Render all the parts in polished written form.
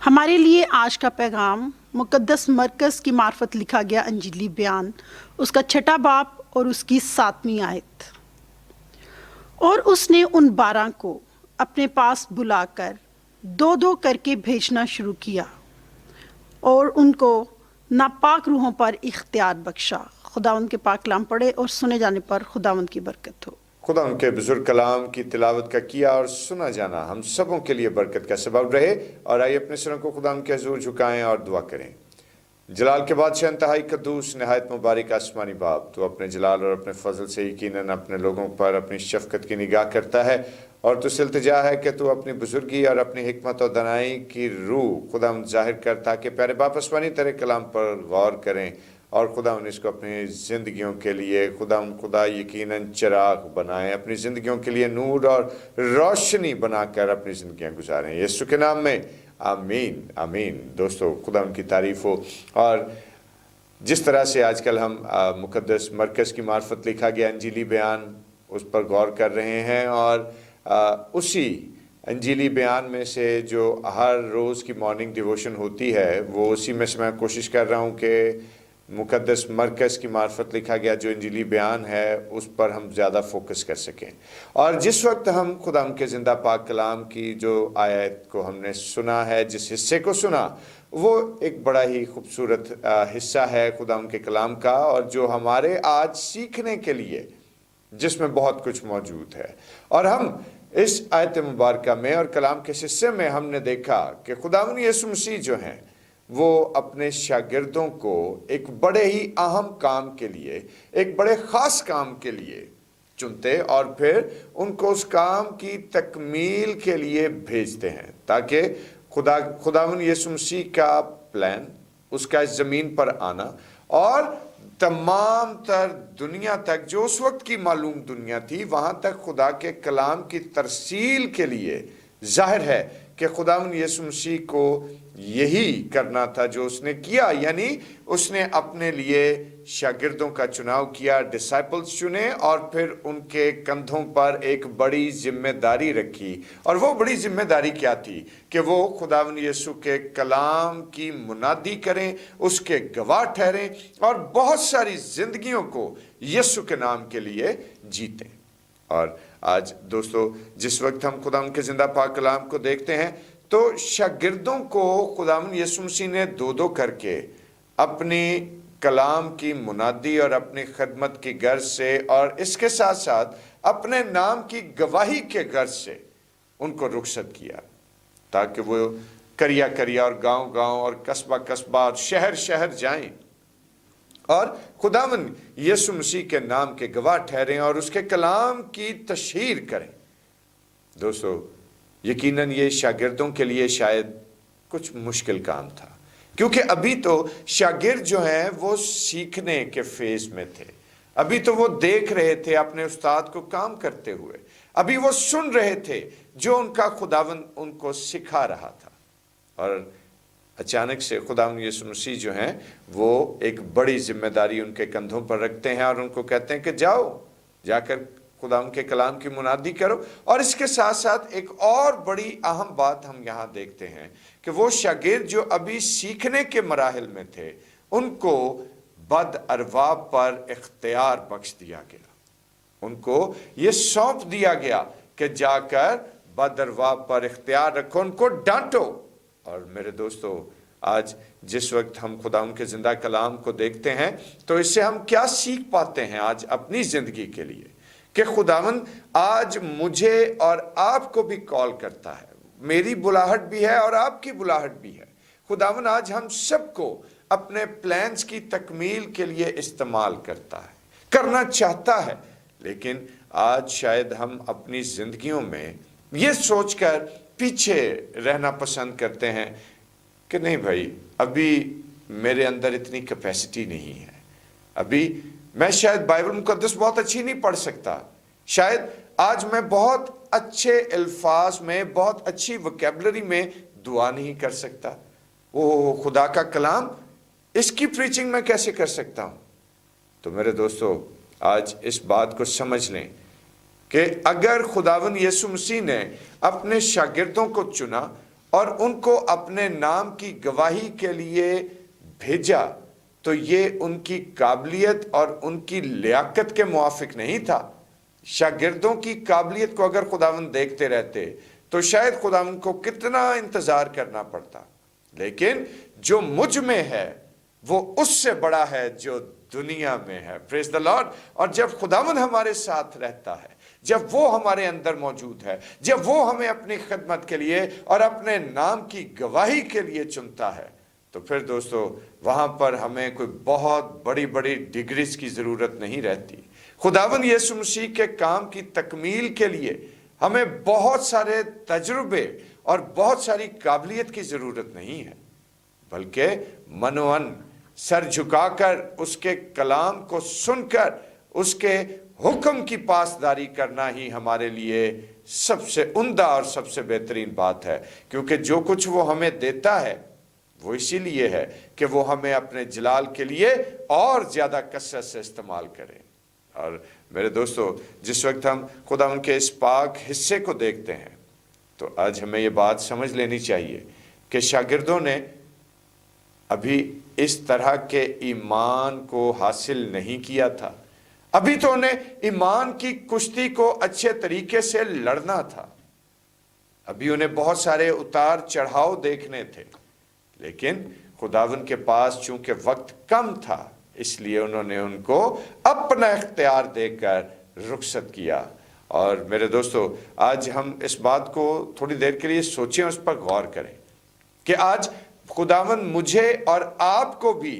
ہمارے لیے آج کا پیغام مقدس مرکز کی معرفت لکھا گیا انجیلی بیان، اس کا 6 باب اور اس کی 7ویں آیت۔ اور اس نے ان 12 کو اپنے پاس بلا کر 2 کر کے بھیجنا شروع کیا اور ان کو ناپاک روحوں پر اختیار بخشا۔ خداوند کے پاک کلام پڑھے اور سنے جانے پر خداوند کی برکت ہو۔ خدا ان کے بزرگ کلام کی تلاوت کا کیا اور سنا جانا ہم سبوں کے لیے برکت کا سبب رہے، اور آئیے اپنے سروں کو خدا ان کے حضور جھکائیں اور دعا کریں۔ جلال کے بادشاہ، انتہائی قدوس، نہایت مبارک آسمانی باپ، تو اپنے جلال اور اپنے فضل سے یقیناً اپنے لوگوں پر اپنی شفقت کی نگاہ کرتا ہے، اور تو سے التجا ہے کہ تو اپنی بزرگی اور اپنی حکمت اور دانائی کی روح خدا ظاہر کرتا کہ پیارے باپ آسمانی تیرے کلام پر غور کریں، اور خدا اس کو اپنی زندگیوں کے لیے خدا یقیناً چراغ بنائیں، اپنی زندگیوں کے لیے نور اور روشنی بنا کر اپنی زندگیاں گزاریں، یسوع کے نام میں آمین آمین۔ دوستو، خدا ان کی تعریف ہو۔ اور جس طرح سے آج کل ہم مقدس مرکز کی معرفت لکھا گیا انجیلی بیان، اس پر غور کر رہے ہیں، اور اسی انجیلی بیان میں سے جو ہر روز کی مارننگ ڈیووشن ہوتی ہے، وہ اسی میں سے میں کوشش کر رہا ہوں کہ مقدس مرکز کی معرفت لکھا گیا جو انجیلی بیان ہے اس پر ہم زیادہ فوکس کر سکیں۔ اور جس وقت ہم خدا کے زندہ پاک کلام کی جو آیت کو ہم نے سنا ہے، جس حصے کو سنا، وہ ایک بڑا ہی خوبصورت حصہ ہے خدا کے کلام کا، اور جو ہمارے آج سیکھنے کے لیے جس میں بہت کچھ موجود ہے۔ اور ہم اس آیت مبارکہ میں اور کلام کے حصے میں ہم نے دیکھا کہ خداوند یسوع مسیح جو ہیں وہ اپنے شاگردوں کو ایک بڑے ہی اہم کام کے لیے، ایک بڑے خاص کام کے لیے چنتے، اور پھر ان کو اس کام کی تکمیل کے لیے بھیجتے ہیں، تاکہ خداوند یسوع مسیح کا پلان، اس کا اس زمین پر آنا اور تمام تر دنیا تک، جو اس وقت کی معلوم دنیا تھی، وہاں تک خدا کے کلام کی ترسیل کے لیے ظاہر ہے کہ خداوند یسوع مسیح کو یہی کرنا تھا جو اس نے کیا، یعنی اس نے اپنے لیے شاگردوں کا چناؤ کیا، ڈسائپلز چنے، اور پھر ان کے کندھوں پر ایک بڑی ذمہ داری رکھی۔ اور وہ بڑی ذمہ داری کیا تھی؟ کہ وہ خداوند یسوع کے کلام کی منادی کریں، اس کے گواہ ٹھہریں، اور بہت ساری زندگیوں کو یسوع کے نام کے لیے جیتیں۔ اور آج دوستو، جس وقت ہم خداوند کے زندہ پاک کلام کو دیکھتے ہیں، تو شاگردوں کو خداوند یسوع مسیح نے 2 کر کے اپنی کلام کی منادی اور اپنی خدمت کی غرض سے، اور اس کے ساتھ ساتھ اپنے نام کی گواہی کے غرض سے ان کو رخصت کیا، تاکہ وہ کریا کریا اور گاؤں گاؤں اور قصبہ قصبہ اور شہر شہر جائیں اور خداوند یسوع مسیح کے نام کے گواہ ٹھہریں اور اس کے کلام کی تشہیر کریں۔ دوستو، یقیناً یہ شاگردوں کے لیے شاید کچھ مشکل کام تھا، کیونکہ ابھی تو شاگرد جو ہیں وہ سیکھنے کے فیز میں تھے، ابھی تو وہ دیکھ رہے تھے اپنے استاد کو کام کرتے ہوئے، ابھی وہ سن رہے تھے جو ان کا خداوند ان کو سکھا رہا تھا، اور اچانک سے خداوند یسوع مسیح جو ہیں وہ ایک بڑی ذمہ داری ان کے کندھوں پر رکھتے ہیں، اور ان کو کہتے ہیں کہ جاؤ، جا کر خداوند کے کلام کی منادی کرو۔ اور اس کے ساتھ ساتھ ایک اور بڑی اہم بات ہم یہاں دیکھتے ہیں کہ وہ شاگرد جو ابھی سیکھنے کے مراحل میں تھے، ان کو بد ارباب پر اختیار بخش دیا گیا، ان کو یہ سونپ دیا گیا کہ جا کر بد ارباب پر اختیار رکھو، ان کو ڈانٹو۔ اور میرے دوستو، آج جس وقت ہم خداوند کے زندہ کلام کو دیکھتے ہیں، تو اس سے ہم کیا سیکھ پاتے ہیں آج اپنی زندگی کے لیے؟ کہ خداوند آج مجھے اور آپ کو بھی کال کرتا ہے، میری بلاہٹ بھی ہے اور آپ کی بلاہٹ بھی ہے۔ خداوند آج ہم سب کو اپنے پلانز کی تکمیل کے لیے استعمال کرتا ہے، کرنا چاہتا ہے، لیکن آج شاید ہم اپنی زندگیوں میں یہ سوچ کر پیچھے رہنا پسند کرتے ہیں کہ نہیں بھائی، ابھی میرے اندر اتنی کیپیسٹی نہیں ہے، ابھی میں شاید بائبل مقدس بہت اچھی نہیں پڑھ سکتا، شاید آج میں بہت اچھے الفاظ میں، بہت اچھی وکیبلری میں دعا نہیں کر سکتا، وہ خدا کا کلام، اس کی پریچنگ میں کیسے کر سکتا ہوں؟ تو میرے دوستو، آج اس بات کو سمجھ لیں کہ اگر خداوند یسوع مسیح نے اپنے شاگردوں کو چنا اور ان کو اپنے نام کی گواہی کے لیے بھیجا تو یہ ان کی قابلیت اور ان کی لیاقت کے موافق نہیں تھا۔ شاگردوں کی قابلیت کو اگر خداوند دیکھتے رہتے تو شاید خداوند کو کتنا انتظار کرنا پڑتا، لیکن جو مجھ میں ہے وہ اس سے بڑا ہے جو دنیا میں ہے۔ پریز دی لارڈ۔ اور جب خداوند ہمارے ساتھ رہتا ہے، جب وہ ہمارے اندر موجود ہے، جب وہ ہمیں اپنی خدمت کے لیے اور اپنے نام کی گواہی کے لیے چنتا ہے، تو پھر دوستو وہاں پر ہمیں کوئی بہت بڑی بڑی ڈگریز کی ضرورت نہیں رہتی۔ خداوند یسوع مسیح کے کام کی تکمیل کے لیے ہمیں بہت سارے تجربے اور بہت ساری قابلیت کی ضرورت نہیں ہے، بلکہ منوان سر جھکا کر اس کے کلام کو سن کر اس کے حکم کی پاسداری کرنا ہی ہمارے لیے سب سے عمدہ اور سب سے بہترین بات ہے، کیونکہ جو کچھ وہ ہمیں دیتا ہے وہ اسی لیے ہے کہ وہ ہمیں اپنے جلال کے لیے اور زیادہ کثرت سے استعمال کریں۔ اور میرے دوستو، جس وقت ہم خدا ان کے اس پاک حصے کو دیکھتے ہیں تو آج ہمیں یہ بات سمجھ لینی چاہیے کہ شاگردوں نے ابھی اس طرح کے ایمان کو حاصل نہیں کیا تھا، ابھی تو انہیں ایمان کی کشتی کو اچھے طریقے سے لڑنا تھا، ابھی انہیں بہت سارے اتار چڑھاؤ دیکھنے تھے، لیکن خداوند کے پاس چونکہ وقت کم تھا اس لیے انہوں نے ان کو اپنا اختیار دے کر رخصت کیا۔ اور میرے دوستو، آج ہم اس بات کو تھوڑی دیر کے لیے سوچیں، اس پر غور کریں کہ آج خداوند مجھے اور آپ کو بھی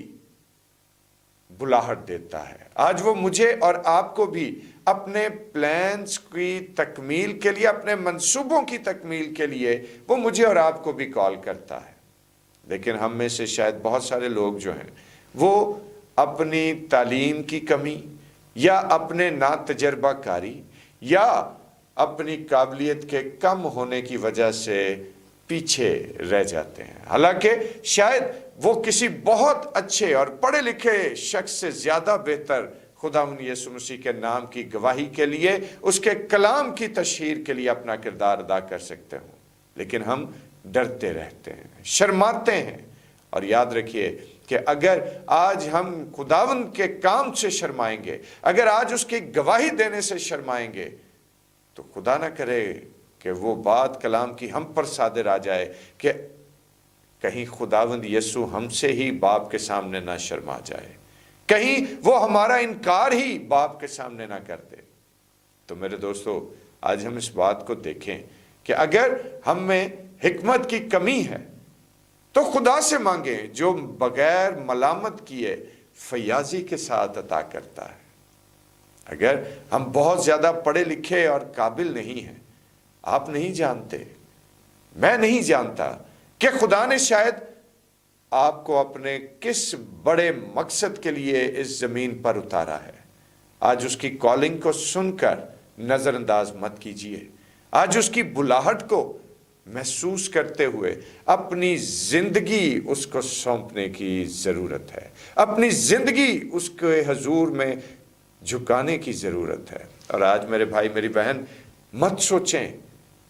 بلاہٹ دیتا ہے، آج وہ مجھے اور آپ کو بھی اپنے پلانز کی تکمیل کے لیے، اپنے منصوبوں کی تکمیل کے لیے وہ مجھے اور آپ کو بھی کال کرتا ہے۔ لیکن ہم میں سے شاید بہت سارے لوگ جو ہیں وہ اپنی تعلیم کی کمی یا اپنے ناتجربہ کاری یا اپنی قابلیت کے کم ہونے کی وجہ سے پیچھے رہ جاتے ہیں، حالانکہ شاید وہ کسی بہت اچھے اور پڑھے لکھے شخص سے زیادہ بہتر خداوند یسوع مسیح کے نام کی گواہی کے لیے، اس کے کلام کی تشہیر کے لیے اپنا کردار ادا کر سکتے ہوں، لیکن ہم ڈرتے رہتے ہیں، شرماتے ہیں۔ اور یاد رکھیے کہ اگر آج ہم خداوند کے کام سے شرمائیں گے، اگر آج اس کی گواہی دینے سے شرمائیں گے، تو خدا نہ کرے کہ وہ بات کلام کی ہم پر صادر آ جائے کہ کہیں خداوند یسوع ہم سے ہی باپ کے سامنے نہ شرما جائے، کہیں وہ ہمارا انکار ہی باپ کے سامنے نہ کر دے۔ تو میرے دوستو، آج ہم اس بات کو دیکھیں کہ اگر ہم میں حکمت کی کمی ہے تو خدا سے مانگیں جو بغیر ملامت کیے فیاضی کے ساتھ عطا کرتا ہے۔ اگر ہم بہت زیادہ پڑھے لکھے اور قابل نہیں ہیں، آپ نہیں جانتے، میں نہیں جانتا کہ خدا نے شاید آپ کو اپنے کس بڑے مقصد کے لیے اس زمین پر اتارا ہے۔ آج اس کی کالنگ کو سن کر نظر انداز مت کیجیے، آج اس کی بلاہٹ کو محسوس کرتے ہوئے اپنی زندگی اس کو سونپنے کی ضرورت ہے، اپنی زندگی اس کے حضور میں جھکانے کی ضرورت ہے۔ اور آج میرے بھائی میری بہن، مت سوچیں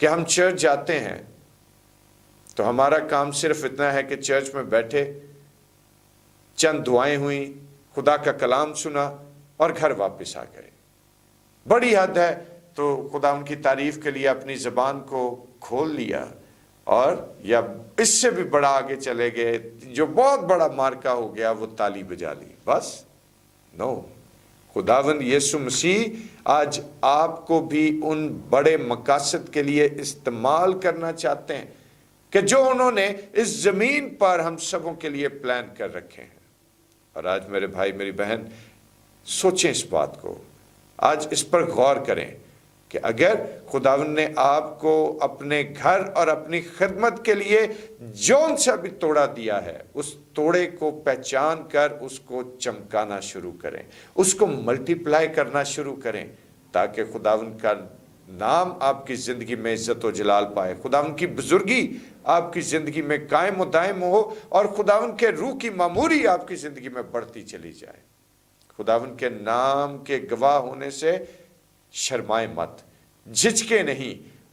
کہ ہم چرچ جاتے ہیں تو ہمارا کام صرف اتنا ہے کہ چرچ میں بیٹھے، چند دعائیں ہوئیں، خدا کا کلام سنا اور گھر واپس آ گئے۔ بڑی حد ہے تو خدا ان کی تعریف کے لیے اپنی زبان کو کھول لیا، اور یا اس سے بھی بڑا آگے چلے گئے، جو بہت بڑا مارکا ہو گیا وہ تالی بجا لی، بس نو۔ خداوند یسوع مسیح آج آپ کو بھی ان بڑے مقاصد کے لیے استعمال کرنا چاہتے ہیں کہ جو انہوں نے اس زمین پر ہم سبوں کے لیے پلان کر رکھے ہیں۔ اور آج میرے بھائی میری بہن، سوچیں اس بات کو، آج اس پر غور کریں کہ اگر خداوند نے آپ کو اپنے گھر اور اپنی خدمت کے لیے جون سا بھی توڑا دیا ہے، اس توڑے کو پہچان کر اس کو چمکانا شروع کریں، اس کو ملٹی پلائی کرنا شروع کریں، تاکہ خداوند کا نام آپ کی زندگی میں عزت و جلال پائے، خداوند کی بزرگی آپ کی زندگی میں قائم و دائم ہو، اور خداوند کے روح کی معموری آپ کی زندگی میں بڑھتی چلی جائے۔ خداوند کے نام کے گواہ ہونے سے شرمائے مت، جھجکے نہیں،